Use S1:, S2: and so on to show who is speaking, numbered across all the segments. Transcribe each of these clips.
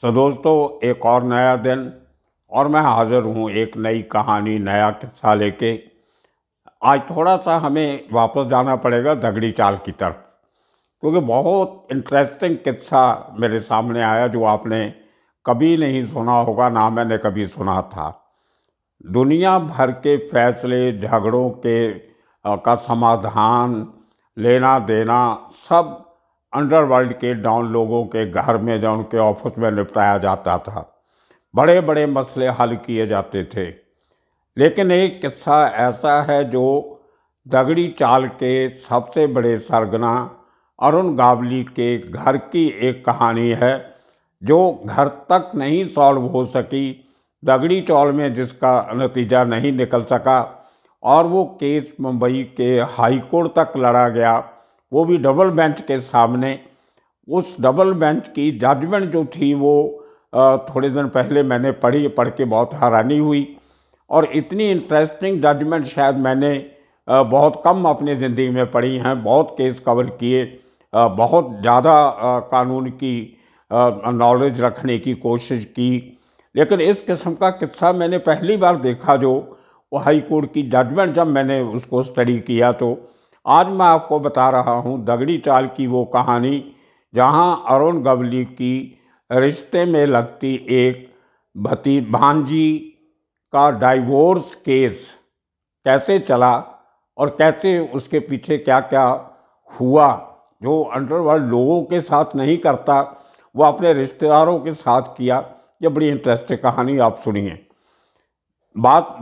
S1: तो दोस्तों, एक और नया दिन और मैं हाज़िर हूँ एक नई कहानी, नया किस्सा लेके। आज थोड़ा सा हमें वापस जाना पड़ेगा दगड़ी चाल की तरफ, क्योंकि बहुत इंटरेस्टिंग किस्सा मेरे सामने आया जो आपने कभी नहीं सुना होगा, ना मैंने कभी सुना था। दुनिया भर के फैसले, झगड़ों का समाधान, लेना देना सब अंडरवर्ल्ड के डॉन लोगों के घर में या उनके ऑफिस में निपटाया जाता था। बड़े बड़े मसले हल किए जाते थे। लेकिन एक किस्सा ऐसा है जो दगड़ी चाल के सबसे बड़े सरगना अरुण गावली के घर की एक कहानी है, जो घर तक नहीं सॉल्व हो सकी, दगड़ी चाल में जिसका नतीजा नहीं निकल सका, और वो केस मुंबई के हाई कोर्ट तक लड़ा गया, वो भी डबल बेंच के सामने। उस डबल बेंच की जजमेंट जो थी वो थोड़े दिन पहले मैंने पढ़ के बहुत हैरानी हुई। और इतनी इंटरेस्टिंग जजमेंट शायद मैंने बहुत कम अपनी ज़िंदगी में पढ़ी हैं। बहुत केस कवर किए, बहुत ज़्यादा कानून की नॉलेज रखने की कोशिश की, लेकिन इस किस्म का किस्सा मैंने पहली बार देखा। जो वो हाई कोर्ट की जजमेंट जब मैंने उसको स्टडी किया, तो आज मैं आपको बता रहा हूँ दगड़ी चाल की वो कहानी जहाँ अरुण गवली की रिश्ते में लगती एक भांजी का डाइवोर्स केस कैसे चला और कैसे उसके पीछे क्या क्या हुआ, जो अंडरवर्ल्ड लोगों के साथ नहीं करता वो अपने रिश्तेदारों के साथ किया। ये बड़ी इंटरेस्टिंग कहानी, आप सुनिए। बात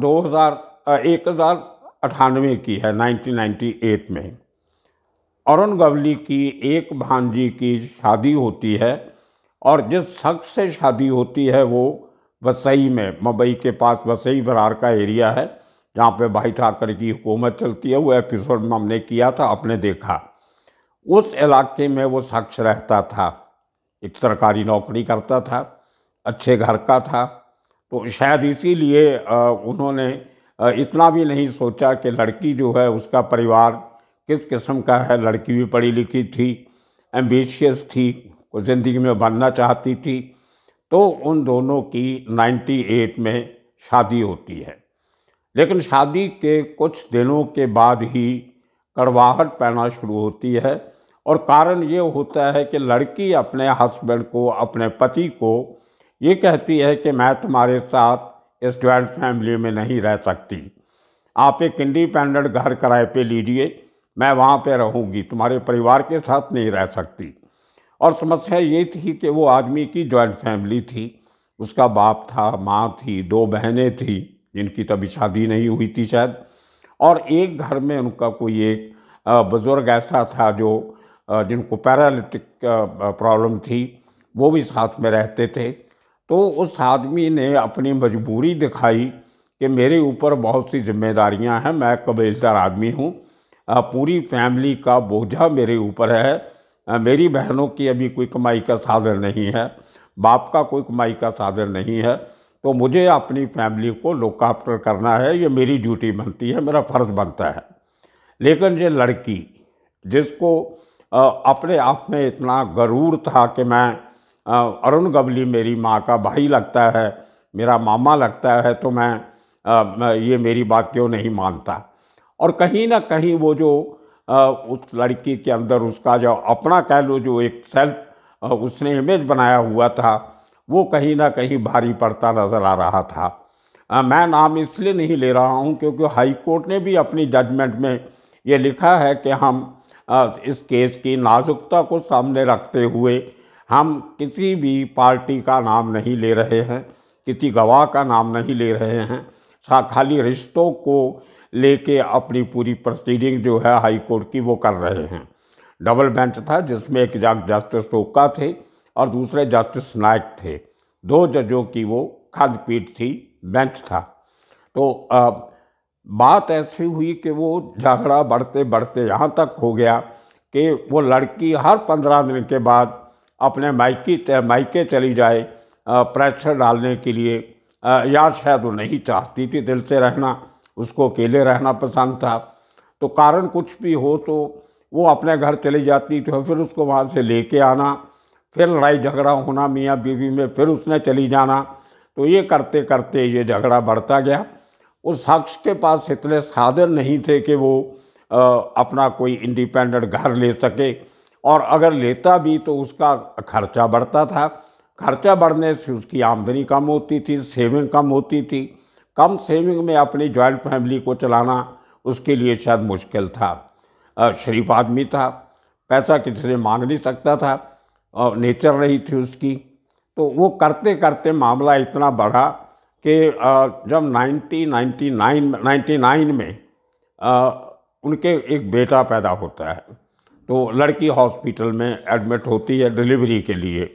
S1: 1998 की है, 1998 में अरुण गवली की एक भांजी की शादी होती है, और जिस शख्स से शादी होती है वो वसई में, मुंबई के पास वसई बरार का एरिया है जहाँ पे भाई ठाकर की हुकूमत चलती है। वो एपिसोड में हमने किया था, आपने देखा। उस इलाके में वो शख्स रहता था, एक सरकारी नौकरी करता था, अच्छे घर का था। तो शायद इसीलिए उन्होंने इतना भी नहीं सोचा कि लड़की जो है उसका परिवार किस किस्म का है। लड़की भी पढ़ी लिखी थी, एम्बिशियस थी, वो ज़िंदगी में बनना चाहती थी। तो उन दोनों की 98 में शादी होती है। लेकिन शादी के कुछ दिनों के बाद ही कड़वाहट पैना शुरू होती है, और कारण ये होता है कि लड़की अपने हस्बैंड को, अपने पति को ये कहती है कि मैं तुम्हारे साथ इस जॉइंट फैमिली में नहीं रह सकती, आप एक इंडिपेंडेंट घर किराए पे लीजिए, मैं वहाँ पे रहूँगी, तुम्हारे परिवार के साथ नहीं रह सकती। और समस्या ये थी कि वो आदमी की जॉइंट फैमिली थी, उसका बाप था, माँ थी, दो बहनें थी जिनकी तभी शादी नहीं हुई थी शायद, और एक घर में उनका कोई एक बुज़ुर्ग ऐसा था जो जिनको पैरालिटिक प्रॉब्लम थी, वो भी साथ में रहते थे। तो उस आदमी ने अपनी मजबूरी दिखाई कि मेरे ऊपर बहुत सी जिम्मेदारियां हैं, मैं कबीलदार आदमी हूँ, पूरी फैमिली का बोझा मेरे ऊपर है, मेरी बहनों की अभी कोई कमाई का साधन नहीं है, बाप का कोई कमाई का साधन नहीं है, तो मुझे अपनी फैमिली को लुक आफ्टर करना है, ये मेरी ड्यूटी बनती है, मेरा फ़र्ज़ बनता है। लेकिन ये लड़की जिसको अपने आप में इतना गरूर था कि मैं अरुण गवली मेरी माँ का भाई लगता है, मेरा मामा लगता है, तो मैं ये मेरी बात क्यों नहीं मानता। और कहीं ना कहीं वो जो उस लड़की के अंदर उसका जो अपना कह लो, जो एक सेल्फ उसने इमेज बनाया हुआ था, वो कहीं ना कहीं भारी पड़ता नज़र आ रहा था। मैं नाम इसलिए नहीं ले रहा हूँ क्योंकि हाई कोर्ट ने भी अपनी जजमेंट में ये लिखा है कि हम इस केस की नाजुकता को सामने रखते हुए हम किसी भी पार्टी का नाम नहीं ले रहे हैं, किसी गवाह का नाम नहीं ले रहे हैं, खाली रिश्तों को लेके अपनी पूरी प्रोसीडिंग जो है हाई कोर्ट की वो कर रहे हैं। डबल बेंच था जिसमें एक जस्टिस ओका थे और दूसरे जस्टिस नायक थे, दो जजों की वो खंडपीठ थी, बेंच था। तो बात ऐसी हुई कि वो झगड़ा बढ़ते बढ़ते यहाँ तक हो गया कि वो लड़की हर 15 दिन के बाद अपने मायके चली जाए प्रेशर डालने के लिए, या शायद वो नहीं चाहती थी दिल से रहना, उसको अकेले रहना पसंद था। तो कारण कुछ भी हो तो वो अपने घर चली जाती, तो फिर उसको वहाँ से लेके आना, फिर लड़ाई झगड़ा होना मियाँ बीवी में, फिर उसने चली जाना। तो ये करते करते ये झगड़ा बढ़ता गया। उस शख्स के पास इतने साधन नहीं थे कि वो अपना कोई इंडिपेंडेंट घर ले सके, और अगर लेता भी तो उसका खर्चा बढ़ता था। खर्चा बढ़ने से उसकी आमदनी कम होती थी, सेविंग कम होती थी। कम सेविंग में अपनी जॉइंट फैमिली को चलाना उसके लिए शायद मुश्किल था। शरीफ आदमी था, पैसा किसी से मांग नहीं सकता था, और नेचर रही थी उसकी। तो वो करते करते मामला इतना बढ़ा कि जब 1999 में उनके एक बेटा पैदा होता है, तो लड़की हॉस्पिटल में एडमिट होती है डिलीवरी के लिए,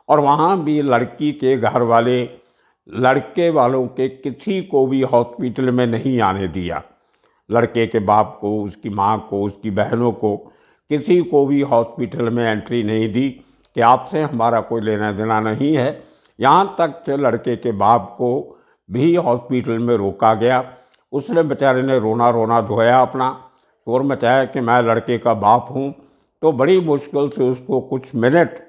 S1: और वहाँ भी लड़की के घर वाले लड़के वालों के किसी को भी हॉस्पिटल में नहीं आने दिया। लड़के के बाप को, उसकी माँ को, उसकी बहनों को, किसी को भी हॉस्पिटल में एंट्री नहीं दी कि आपसे हमारा कोई लेना देना नहीं है। यहाँ तक कि लड़के के बाप को भी हॉस्पिटल में रोका गया। उसने बेचारे ने रोना रोना धोया, अपना शोर मचाया कि मैं लड़के का बाप हूँ। तो बड़ी मुश्किल से उसको कुछ मिनट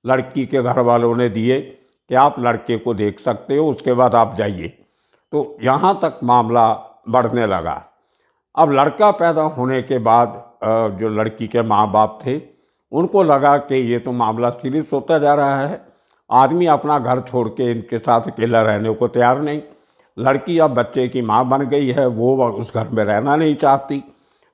S1: लड़की के घर वालों ने दिए कि आप लड़के को देख सकते हो, उसके बाद आप जाइए। तो यहाँ तक मामला बढ़ने लगा। अब लड़का पैदा होने के बाद जो लड़की के माँ बाप थे उनको लगा कि ये तो मामला सीरियस होता जा रहा है, आदमी अपना घर छोड़ के इनके साथ अकेला रहने को तैयार नहीं। लड़की अब बच्चे की माँ बन गई है, वो उस घर में रहना नहीं चाहती।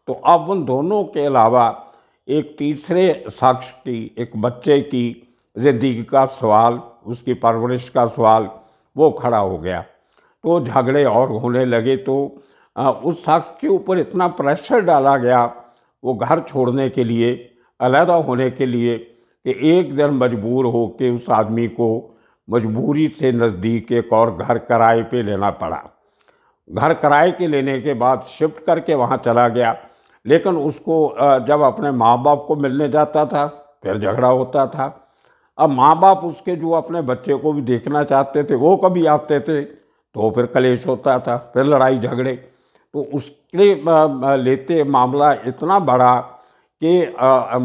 S1: तो अब उन दोनों के अलावा एक तीसरे शख्स की, एक बच्चे की ज़िंदगी का सवाल, उसकी परवरिश का सवाल वो खड़ा हो गया। तो झगड़े और होने लगे। तो उस शख्स के ऊपर इतना प्रेशर डाला गया वो घर छोड़ने के लिए, अलहदा होने के लिए, कि एक दिन मजबूर हो के उस आदमी को मजबूरी से नज़दीक एक और घर किराए पे लेना पड़ा। घर किराए के लेने के बाद शिफ्ट करके वहाँ चला गया। लेकिन उसको जब अपने माँ बाप को मिलने जाता था फिर झगड़ा होता था। अब माँ बाप उसके जो अपने बच्चे को भी देखना चाहते थे वो कभी आते थे तो फिर कलेश होता था, फिर लड़ाई झगड़े। तो उसके लेते मामला इतना बड़ा कि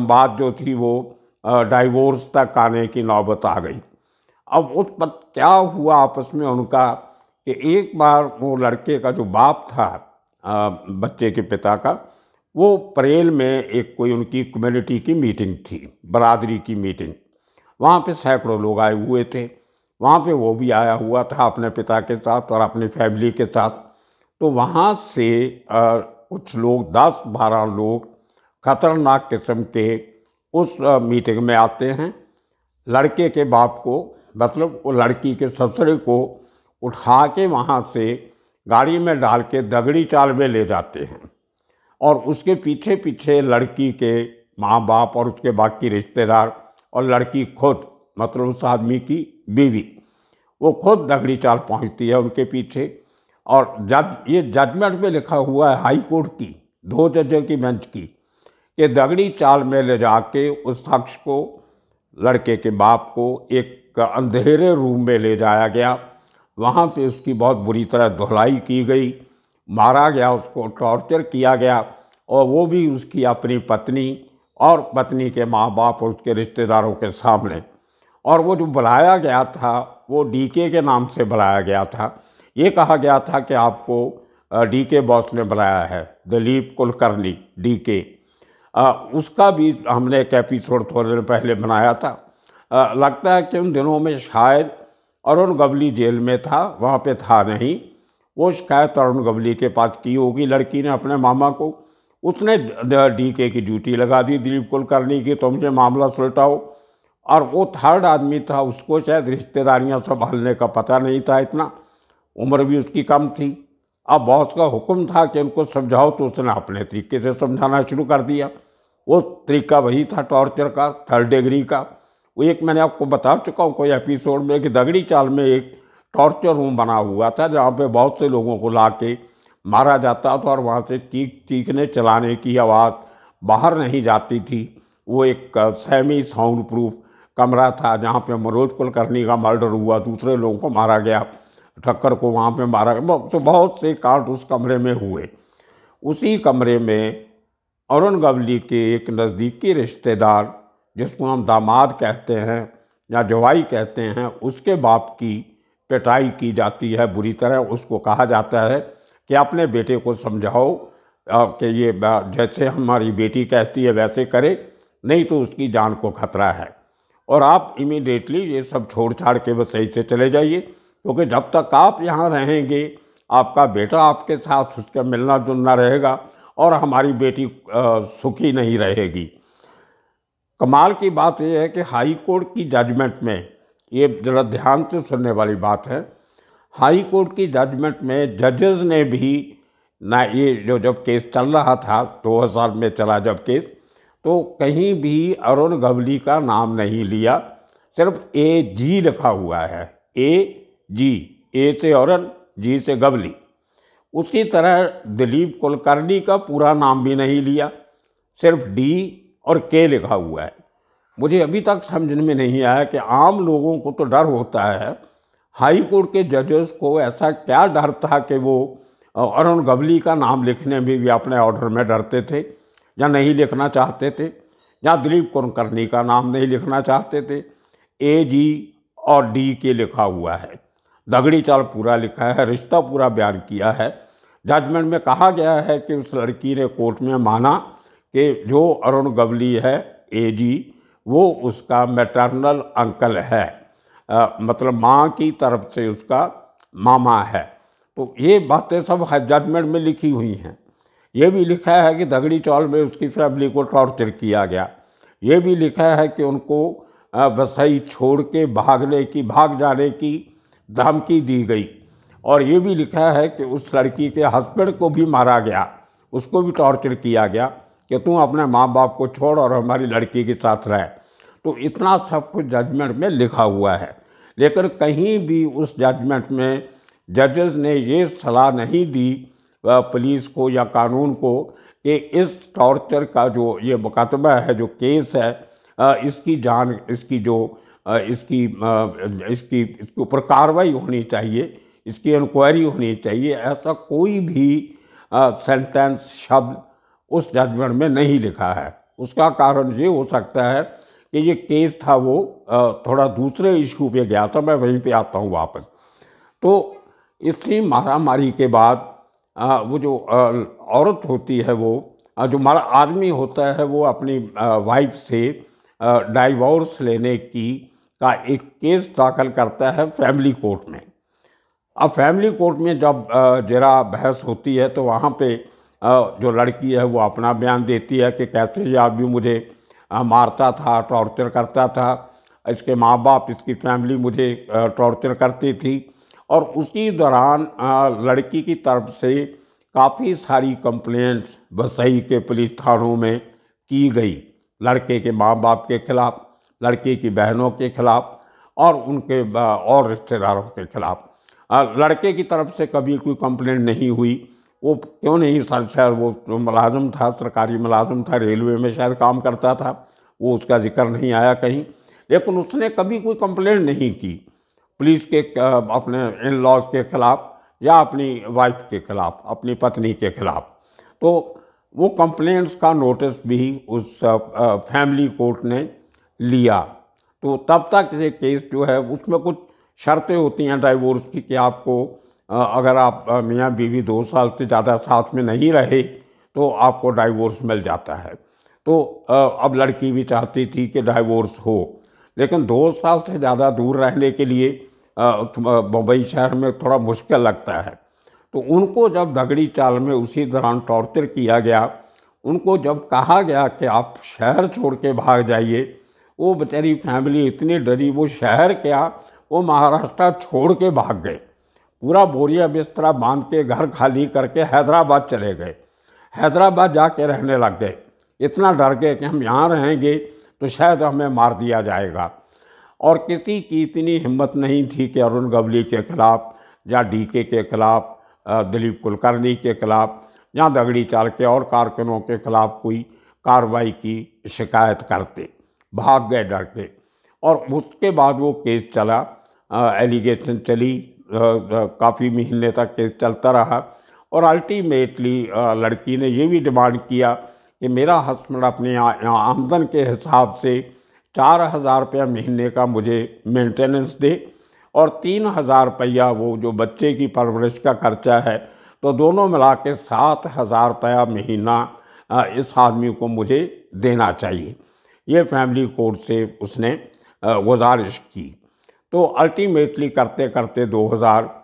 S1: बात जो थी वो डाइवोर्स तक आने की नौबत आ गई। अब उस पर क्या हुआ आपस में उनका कि एक बार वो लड़के का जो बाप था, बच्चे के पिता का, वो परेल में एक कोई उनकी कम्युनिटी की मीटिंग थी, बरादरी की मीटिंग। वहाँ पे सैकड़ों लोग आए हुए थे। वहाँ पे वो भी आया हुआ था अपने पिता के साथ और अपनी फैमिली के साथ। तो वहाँ से कुछ लोग, 10-12 लोग खतरनाक किस्म के उस मीटिंग में आते हैं। लड़के के बाप को, मतलब वो लड़की के ससुरे को उठा के वहाँ से गाड़ी में डाल के दगड़ी चाल में ले जाते हैं, और उसके पीछे पीछे लड़की के माँ बाप और उसके बाकी रिश्तेदार और लड़की खुद, मतलब उस आदमी की बीवी, वो खुद दगड़ी चाल पहुँचती है उनके पीछे। और ये जजमेंट में लिखा हुआ है हाई कोर्ट की 2 जजों की बेंच की कि दगड़ी चाल में ले जाके उस शख्स को, लड़के के बाप को, एक अंधेरे रूम में ले जाया गया। वहाँ पे उसकी बहुत बुरी तरह धुलाई की गई, मारा गया, उसको टॉर्चर किया गया, और वो भी उसकी अपनी पत्नी और पत्नी के माँ बाप और उसके रिश्तेदारों के सामने। और वो जो बुलाया गया था वो डीके के नाम से बुलाया गया था। ये कहा गया था कि आपको डीके बॉस ने बुलाया है, दिलीप कुलकर्णी, डीके। उसका भी हमने एक एपिसोड थोड़े दिन पहले बनाया था। लगता है कि उन दिनों में शायद अरुण गवली जेल में था, वहाँ पे था नहीं। वो शिकायत अरुण गवली के पास की होगी लड़की ने अपने मामा को। उसने डीके की ड्यूटी लगा दी दिलीप कुलकर्णी की, तुमसे मामला सुलटाओ। और वो थर्ड आदमी था, उसको शायद रिश्तेदारियाँ संभालने का पता नहीं था इतना, उम्र भी उसकी कम थी। अब बॉस का हुक्म था कि उनको समझाओ, तो उसने अपने तरीके से समझाना शुरू कर दिया। वो तरीका वही था टॉर्चर का, 3rd डिग्री का। वो एक मैंने आपको बता चुका हूँ कोई एपिसोड में कि दगड़ी चाल में एक टॉर्चर रूम बना हुआ था जहाँ पे बहुत से लोगों को ला के मारा जाता था, और वहाँ से चीखने चलाने की आवाज़ बाहर नहीं जाती थी। वो एक सेमी साउंड प्रूफ कमरा था जहाँ पे मनोज कुलकर्णी का मर्डर हुआ, दूसरे लोगों को मारा गया, ठक्कर को वहाँ पे मारा गया। तो बहुत से कांड उस कमरे में हुए। उसी कमरे में अरुण गवली के एक नज़दीकी रिश्तेदार, जिसको हम दामाद कहते हैं, या जवाई कहते हैं, उसके बाप की पिटाई की जाती है बुरी तरह। उसको कहा जाता है कि अपने बेटे को समझाओ कि ये जैसे हमारी बेटी कहती है वैसे करे, नहीं तो उसकी जान को खतरा है। और आप इमीडिएटली ये सब छोड़ छाड़ के बस सही से चले जाइए, क्योंकि जब तक आप यहाँ रहेंगे आपका बेटा आपके साथ उसका मिलना जुलना रहेगा और हमारी बेटी सुखी नहीं रहेगी। कमाल की बात यह है कि हाई कोर्ट की जजमेंट में, ये ज़रा ध्यान से सुनने वाली बात है, हाई कोर्ट की जजमेंट में जजेस ने भी ना, ये जो जब केस चल रहा था 2000 में चला जब केस, तो कहीं भी अरुण गवली का नाम नहीं लिया, सिर्फ AG लिखा हुआ है, AG, A से अरुण, G से गवली। उसी तरह दिलीप कुलकर्णी का पूरा नाम भी नहीं लिया, सिर्फ D और K लिखा हुआ है। मुझे अभी तक समझ में नहीं आया कि आम लोगों को तो डर होता है, हाई कोर्ट के जजेस को ऐसा क्या डर था कि वो अरुण गवली का नाम लिखने में भी अपने ऑर्डर में डरते थे, या नहीं लिखना चाहते थे, या दिलीप कुलकर्णी का नाम नहीं लिखना चाहते थे। AG और DK लिखा हुआ है, दगड़ी चाल पूरा लिखा है, रिश्ता पूरा बयान किया है। जजमेंट में कहा गया है कि उस लड़की ने कोर्ट में माना कि जो अरुण गवली है AG, वो उसका मैटरनल अंकल है, मतलब माँ की तरफ से उसका मामा है। तो ये बातें सब जजमेंट में लिखी हुई हैं। ये भी लिखा है कि दगड़ी चौल में उसकी फैमिली को टॉर्चर किया गया। ये भी लिखा है कि उनको वसई छोड़ के भाग जाने की धमकी दी गई। और ये भी लिखा है कि उस लड़की के हस्बैंड को भी मारा गया, उसको भी टॉर्चर किया गया कि तुम अपने माँ बाप को छोड़ और हमारी लड़की के साथ रहे। तो इतना सब कुछ जजमेंट में लिखा हुआ है, लेकिन कहीं भी उस जजमेंट में जजेस ने ये सलाह नहीं दी पुलिस को या कानून को कि इस टॉर्चर का जो ये मुकदमा है, जो केस है, इसकी जान, इसकी जो इसकी ऊपर कार्रवाई होनी चाहिए, इसकी इंक्वायरी होनी चाहिए। ऐसा कोई भी सेंटेंस शब्द उस जजमेंट में नहीं लिखा है। उसका कारण ये हो सकता है कि ये केस था वो थोड़ा दूसरे इशू पे गया था। मैं वहीं पे आता हूँ वापस। तो इतनी मारामारी के बाद वो जो औरत होती है, वो जो हमारा आदमी होता है, वो अपनी वाइफ से डाइवोर्स लेने का एक केस दाखिल करता है फैमिली कोर्ट में। अब फैमिली कोर्ट में जब जरा बहस होती है तो वहाँ पे जो लड़की है वो अपना बयान देती है कि कैसे ये आदमी मुझे मारता था, टॉर्चर करता था, इसके माँ बाप, इसकी फैमिली मुझे टॉर्चर करती थी। और उसी दौरान लड़की की तरफ से काफ़ी सारी कंप्लेंट्स वसई के पुलिस थानों में की गई, लड़के के माँ बाप के खिलाफ, लड़के की बहनों के खिलाफ और उनके और रिश्तेदारों के खिलाफ। लड़के की तरफ से कभी कोई कंप्लेंट नहीं हुई। वो क्यों नहीं, सर शायद वो तो मुलाजिम था, सरकारी मुलाजिम था, रेलवे में शायद काम करता था, वो उसका जिक्र नहीं आया कहीं। लेकिन उसने कभी कोई कंप्लेंट नहीं की पुलिस के अपने इन लॉज के खिलाफ या अपनी वाइफ के खिलाफ, अपनी पत्नी के खिलाफ। तो वो कंप्लेंट्स का नोटिस भी उस फैमिली कोर्ट ने लिया। तो तब तक ये केस जो है उसमें कुछ शर्तें होती हैं डाइवोर्स की कि आपको अगर आप मियाँ बीवी 2 साल से ज़्यादा साथ में नहीं रहे तो आपको डाइवोर्स मिल जाता है। तो अब लड़की भी चाहती थी कि डाइवोर्स हो, लेकिन 2 साल से ज़्यादा दूर रहने के लिए मुंबई शहर में थोड़ा मुश्किल लगता है। तो उनको जब दगड़ी चाल में उसी दौरान टॉर्चर किया गया, उनको जब कहा गया कि आप शहर छोड़ के भाग जाइए, वो बेचारी फैमिली इतनी डरी, वो शहर क्या, वो महाराष्ट्र छोड़ के भाग गए। पूरा बोरिया बिस्तरा बांध के घर खाली करके हैदराबाद चले गए। हैदराबाद जाके रहने लग गए। इतना डर गए कि हम यहाँ रहेंगे तो शायद हमें मार दिया जाएगा। और किसी की इतनी हिम्मत नहीं थी कि अरुण गवली के खिलाफ या DK के खिलाफ, दिलीप कुलकर्णी के खिलाफ या दगड़ी चाल के और कारकुनों के खिलाफ कोई कार्रवाई की शिकायत करते। भाग गए डर के। और उसके बाद वो केस चला, एलिगेशन चली, काफ़ी महीने तक केस चलता रहा। और अल्टीमेटली लड़की ने ये भी डिमांड किया कि मेरा हस्बैंड अपने आमदन के हिसाब से 4,000 रुपया महीने का मुझे मेंटेनेंस दे और 3,000 रुपया वो जो बच्चे की परवरिश का खर्चा है, तो दोनों मिला के 7,000 रुपया महीना इस आदमी को मुझे देना चाहिए। ये फैमिली कोर्ट से उसने गुजारिश की। तो अल्टीमेटली करते करते 2000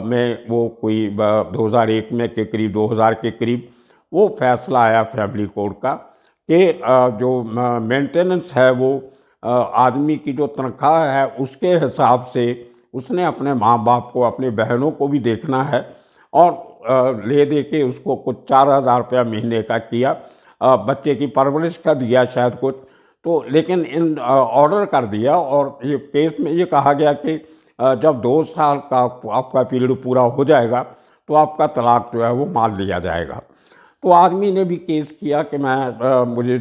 S1: में वो कोई 2001 में के करीब 2000 के करीब वो फैसला आया फैमिली कोर्ट का कि जो मेंटेनेंस है वो आदमी की जो तनख्वाह है उसके हिसाब से उसने अपने माँ बाप को, अपनी बहनों को भी देखना है और ले दे के उसको कुछ 4,000 रुपया महीने का किया। बच्चे की परवरिश का दिया शायद कुछ, तो लेकिन इन ऑर्डर कर दिया और ये केस में ये कहा गया कि जब 2 साल का आपका पीरियड पूरा हो जाएगा तो आपका तलाक जो है वो मान लिया जाएगा। तो आदमी ने भी केस किया कि मुझे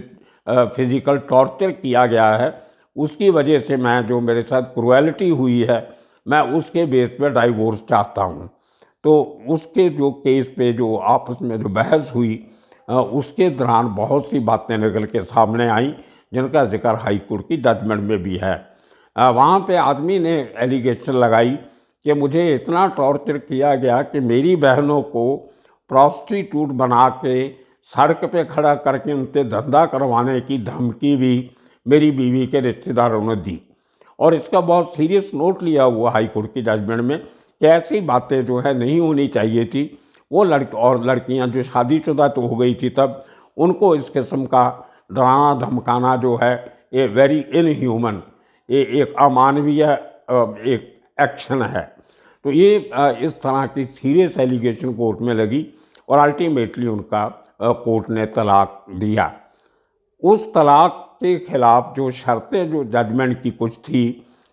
S1: फिज़िकल टॉर्चर किया गया है, उसकी वजह से मैं जो मेरे साथ क्रुएलिटी हुई है मैं उसके बेस पे डाइवोर्स चाहता हूँ। तो उसके जो केस पे जो आपस में जो बहस हुई उसके दौरान बहुत सी बातें निकल के सामने आईं जिनका जिक्र हाई कोर्ट की जजमेंट में भी है। वहाँ पे आदमी ने एलिगेशन लगाई कि मुझे इतना टॉर्चर किया गया कि मेरी बहनों को प्रॉस्टिट्यूट बना के सड़क पे खड़ा करके उनसे धंधा करवाने की धमकी भी मेरी बीवी के रिश्तेदारों ने दी। और इसका बहुत सीरियस नोट लिया हुआ हाई कोर्ट की जजमेंट में कि ऐसी बातें जो है नहीं होनी चाहिए थी। वो लड़कियां जो शादीशुदा तो हो गई थी तब, उनको इस किस्म का डराना धमकाना जो है ये वेरी इनह्यूमन, ये एक अमानवीय एक एक्शन है। तो ये इस तरह की सीरियस एलिगेशन कोर्ट में लगी और अल्टीमेटली उनका कोर्ट ने तलाक दिया। उस तलाक के खिलाफ जो शर्तें जो जजमेंट की कुछ थी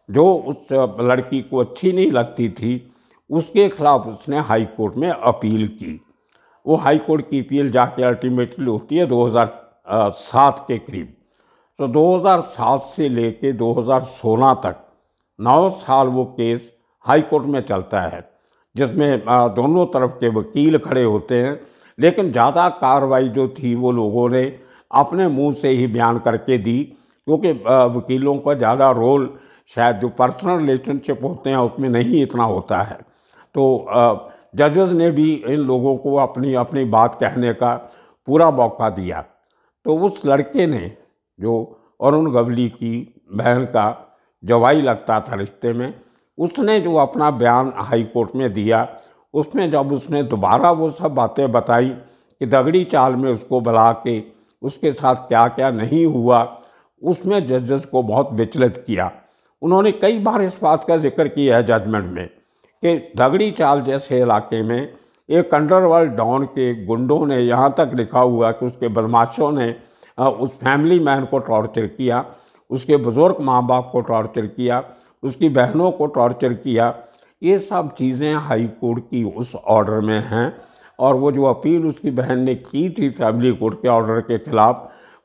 S1: जो उस लड़की को अच्छी नहीं लगती थी, उसके खिलाफ उसने हाई कोर्ट में अपील की। वो हाई कोर्ट की अपील जाके अल्टीमेटली होती है 2007 के करीब। तो 2007 से लेके 2016 तक 9 साल वो केस हाई कोर्ट में चलता है, जिसमें दोनों तरफ के वकील खड़े होते हैं। लेकिन ज़्यादा कार्रवाई जो थी वो लोगों ने अपने मुंह से ही बयान करके दी, क्योंकि वकीलों का ज़्यादा रोल शायद जो पर्सनल रिलेशनशिप होते हैं उसमें नहीं इतना होता है। तो जजेस ने भी इन लोगों को अपनी अपनी बात कहने का पूरा मौका दिया। तो उस लड़के ने, जो अरुण गवली की बहन का जवाई लगता था रिश्ते में, उसने जो अपना बयान हाई कोर्ट में दिया, उसमें जब उसने दोबारा वो सब बातें बताई कि दगड़ी चाल में उसको बुला के उसके साथ क्या क्या नहीं हुआ, उसमें जजेस को बहुत विचलित किया। उन्होंने कई बार इस बात का जिक्र किया है जजमेंट में कि दगड़ी चाल जैसे इलाके में एक अंडरवर्ल्ड डॉन के गुंडों ने यहाँ तक लिखा हुआ कि उसके बदमाशों ने उस फैमिली मैन को टॉर्चर किया, उसके बुज़ुर्ग माँ बाप को टॉर्चर किया, उसकी बहनों को टॉर्चर किया। ये सब चीज़ें हाई कोर्ट की उस ऑर्डर में हैं। और वो जो अपील उसकी बहन ने की थी फैमिली कोर्ट के ऑर्डर के ख़िलाफ़,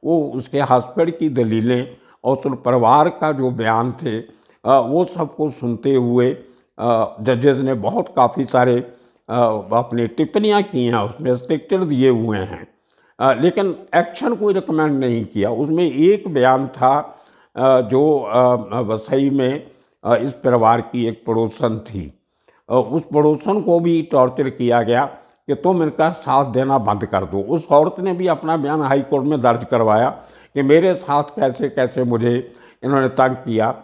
S1: वो उसके हस्बैंड की दलीलें और उस परिवार का जो बयान थे वो सबको सुनते हुए जजेस ने बहुत काफ़ी सारे अपनी टिप्पणियाँ की हैं, उसमें स्ट्रिक्चर दिए हुए हैं, लेकिन एक्शन कोई रिकमेंड नहीं किया। उसमें एक बयान था जो वसई में इस परिवार की एक पड़ोसन थी, उस पड़ोसन को भी टॉर्चर किया गया कि तुम इनका साथ देना बंद कर दो। उस औरत ने भी अपना बयान हाई कोर्ट में दर्ज करवाया कि मेरे साथ कैसे कैसे मुझे इन्होंने तंग किया।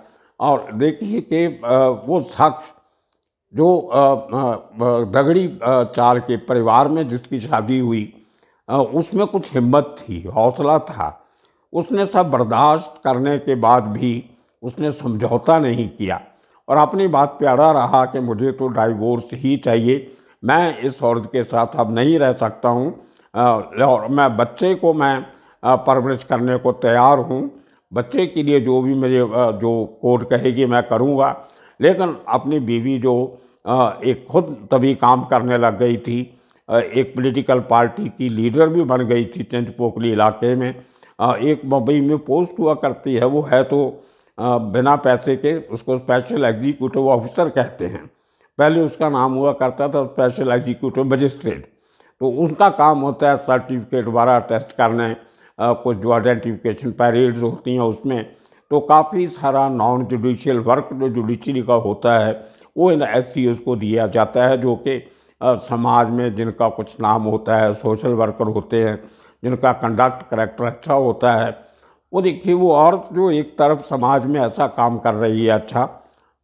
S1: और देखिए कि वो शख्स जो दगड़ी चाल के परिवार में जिसकी शादी हुई, उसमें कुछ हिम्मत थी, हौसला था। उसने सब बर्दाश्त करने के बाद भी उसने समझौता नहीं किया और अपनी बात पे अड़ा रहा कि मुझे तो डाइवोर्स ही चाहिए, मैं इस औरत के साथ अब नहीं रह सकता हूँ और मैं बच्चे को मैं परवरिश करने को तैयार हूँ। बच्चे के लिए जो भी मुझे जो कोर्ट कहेगी मैं करूँगा। लेकिन अपनी बीवी जो एक खुद तभी काम करने लग गई थी, एक पॉलिटिकल पार्टी की लीडर भी बन गई थी चिंचपोकली इलाके में, एक मुंबई में पोस्ट हुआ करती है, वो है तो बिना पैसे के, उसको स्पेशल एग्जीक्यूटिव ऑफिसर कहते हैं। पहले उसका नाम हुआ करता था स्पेशल एग्जीक्यूटिव मजिस्ट्रेट। तो उनका काम होता है सर्टिफिकेट वगैरह टेस्ट करने, कुछ जो आइडेंटिफिकेशन पैरेड्स होती हैं उसमें तो काफ़ी सारा नॉन जुडिशियल वर्क जो जुडिशरी का होता है वो इन SCOs को दिया जाता है, जो कि समाज में जिनका कुछ नाम होता है, सोशल वर्कर होते हैं, जिनका कंडक्ट करेक्टर अच्छा होता है। वो देखिए, वो औरत जो एक तरफ समाज में ऐसा काम कर रही है अच्छा,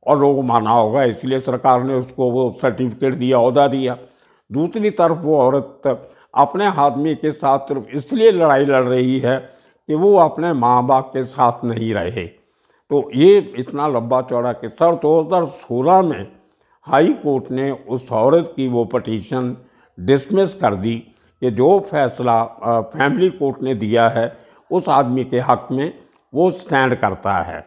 S1: और लोगों माना होगा इसलिए सरकार ने उसको वो सर्टिफिकेट दिया, ओहदा दिया। दूसरी तरफ वो औरत अपने आदमी के साथ सिर्फ इसलिए लड़ाई लड़ रही है कि वो अपने माँ बाप के साथ नहीं रहे। तो ये इतना लंबा चौड़ा किस्सा। 2016 में हाई कोर्ट ने उस औरत की वो पटिशन डिसमिस कर दी कि जो फैसला फैमिली कोर्ट ने दिया है उस आदमी के हक में वो स्टैंड करता है।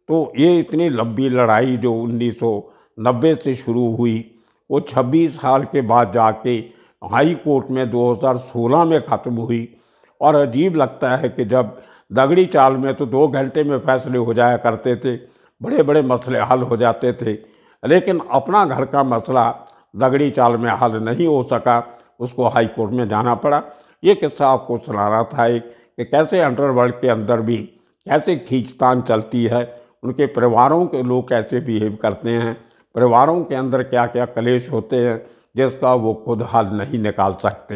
S1: तो ये इतनी लंबी लड़ाई जो 1990 से शुरू हुई, वो 26 साल के बाद जाके हाई कोर्ट में 2016 में ख़त्म हुई। और अजीब लगता है कि जब दगड़ी चाल में तो 2 घंटे में फैसले हो जाया करते थे, बड़े बड़े मसले हल हो जाते थे, लेकिन अपना घर का मसला दगड़ी चाल में हल नहीं हो सका, उसको हाई कोर्ट में जाना पड़ा। ये किस्सा आपको सुनाना था एक, कि कैसे अंडरवर्ल्ड के अंदर भी कैसे खींचतान चलती है, उनके परिवारों के लोग कैसे बिहेव करते हैं, परिवारों के अंदर क्या क्या कलेश होते हैं जिसका वो खुद हल नहीं निकाल सकते।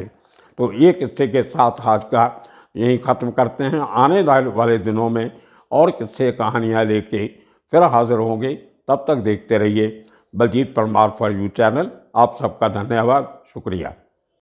S1: तो ये किस्से के साथ आज का यहीं ख़त्म करते हैं। आने वाले दिनों में और किस्से कहानियाँ लेके फिर हाजिर होंगे। तब तक देखते रहिए Baljeet Parmar for you channel. आप सबका धन्यवाद, शुक्रिया।